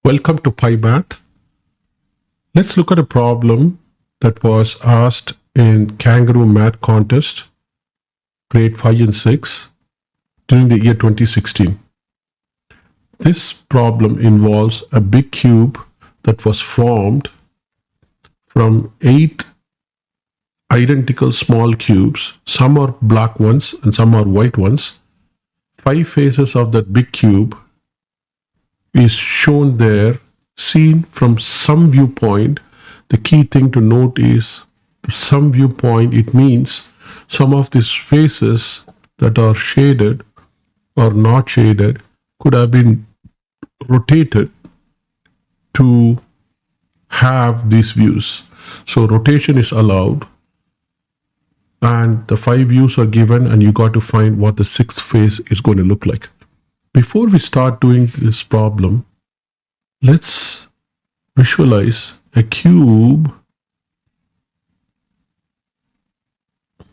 Welcome to PyMath. Let's look at a problem that was asked in Kangaroo Math Contest, grade 5 and 6, during the year 2016. This problem involves a big cube that was formed from 8 identical small cubes. Some are black ones and some are white ones. 5 faces of that big cube is shown there, seen from some viewpoint. The key thing to note is some viewpoint. It means some of these faces that are shaded or not shaded could have been rotated to have these views. So rotation is allowed and the 5 views are given, and you got to find what the 6th face is going to look like. Before we start doing this problem, let's visualize a cube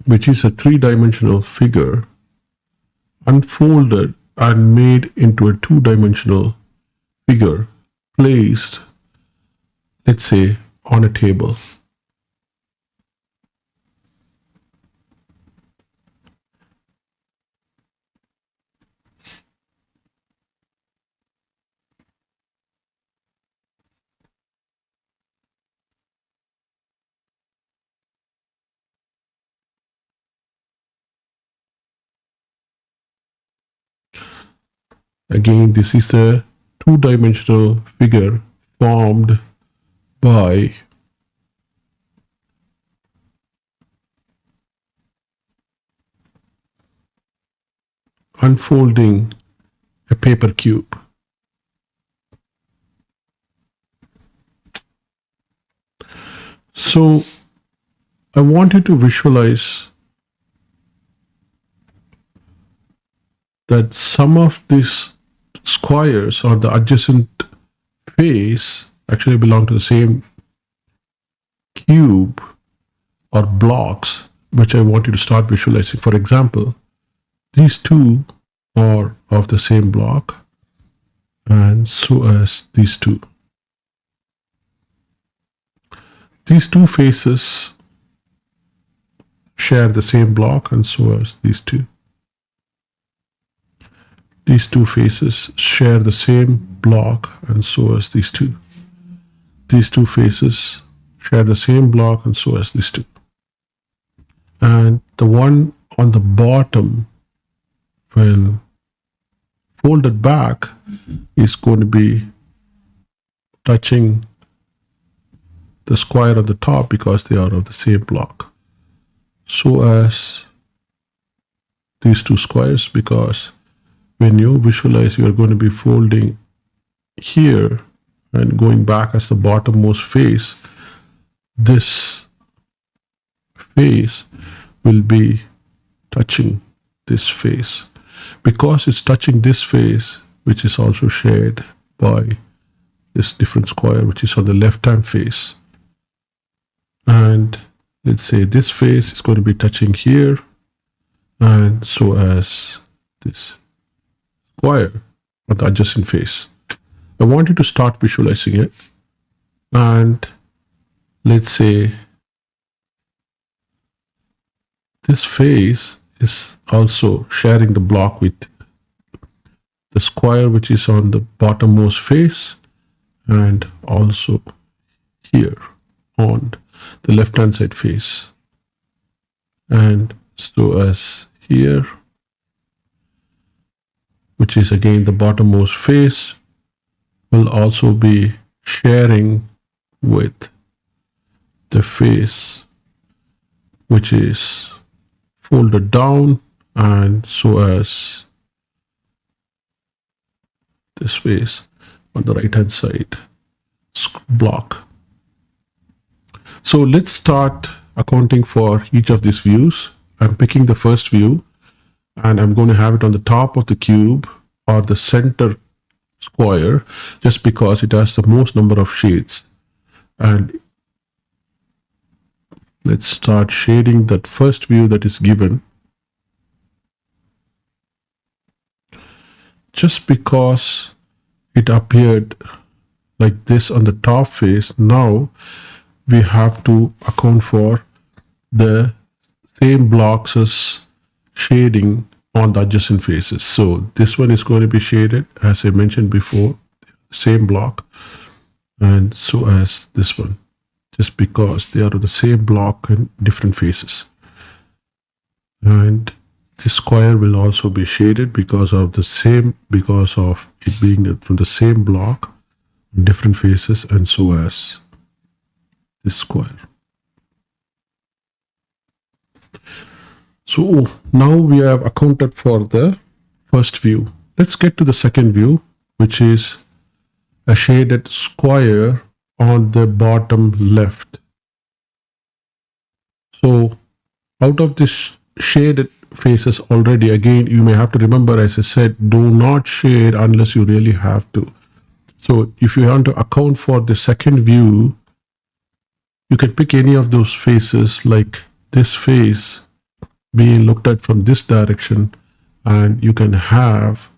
which is a 3-dimensional figure unfolded and made into a 2-dimensional figure placed, let's say, on a table. Again, this is a 2-dimensional figure formed by unfolding a paper cube. So I want you to visualize that some of these squares or the adjacent face actually belong to the same cube or blocks, which I want you to start visualizing. For example, these two are of the same block, and so as these two. These two faces share the same block, and so as these two. These two faces share the same block, and so as these two. These two faces share the same block, and so as these two. And the one on the bottom, when folded back, is going to be touching the square at the top because they are of the same block. So as these two squares, because when you visualize, you are going to be folding here and going back as the bottommost face. This face will be touching this face. Because it's touching this face, which is also shared by this different square, which is on the left-hand face. And let's say this face is going to be touching here, and so as this square on the adjacent face. I want you to start visualizing it, and let's say this face is also sharing the block with the square which is on the bottommost face, and also here on the left hand side face, and so as here, which is again the bottommost face, will also be sharing with the face which is folded down, and so as this face on the right hand side block. So let's start accounting for each of these views. I'm picking the first view, and I'm going to have it on the top of the cube or the center square, just because it has the most number of shades. And let's start shading that first view that is given. Just because it appeared like this on the top face. Now we have to account for the same blocks as shading on the adjacent faces. So this one is going to be shaded, as I mentioned before, same block, and so as this one, just because they are the same block in different faces. And this square will also be shaded because of it being from the same block, different faces, and so as this square. So now we have accounted for the first view. Let's get to the second view, which is a shaded square on the bottom left. So out of this shaded faces already, again, you may have to remember, as I said, do not shade unless you really have to. So if you want to account for the second view, you can pick any of those faces, like this face being looked at from this direction, and you can have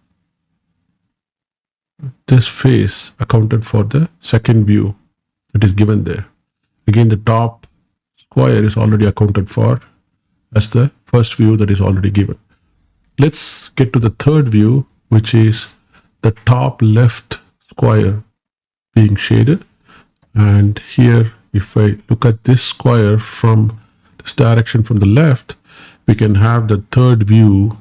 this face accounted for the second view that is given there. Again, the top square is already accounted for as the first view that is already given. Let's get to the third view, which is the top left square being shaded. And here, if I look at this square from this direction from the left, we can have the third view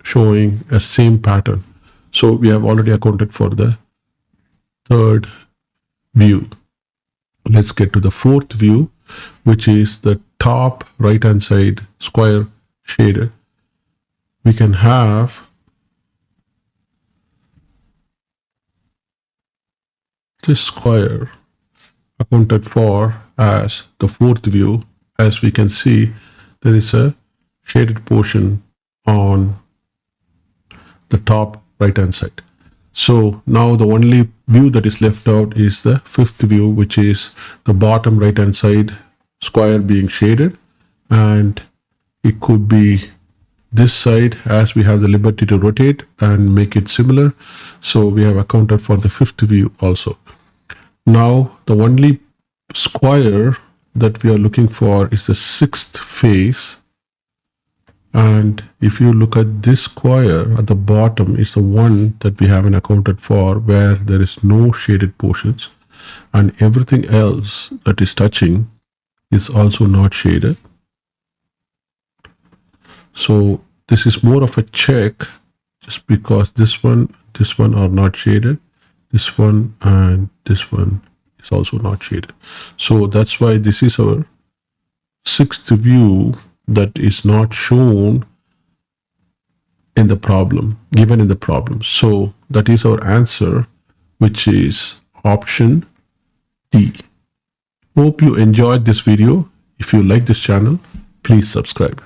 showing a same pattern. So we have already accounted for the third view. Let's get to the fourth view, which is the top right hand side square shaded. We can have this square accounted for as the fourth view. As we can see, there is a shaded portion on the top right hand side. So now the only view that is left out is the fifth view, which is the bottom right hand side square being shaded, and it could be this side, as we have the liberty to rotate and make it similar. So we have accounted for the fifth view also. Now the only square that we are looking for is the sixth face. And if you look at this square at the bottom, is the one that we haven't accounted for, where there is no shaded portions, and everything else that is touching is also not shaded. So this is more of a check, just because this one are not shaded, this one and this one is also not shaded. So that's why this is our sixth view that is not shown in the problem, given in the problem. So that is our answer, which is option D. Hope you enjoyed this video. If you like this channel, please subscribe.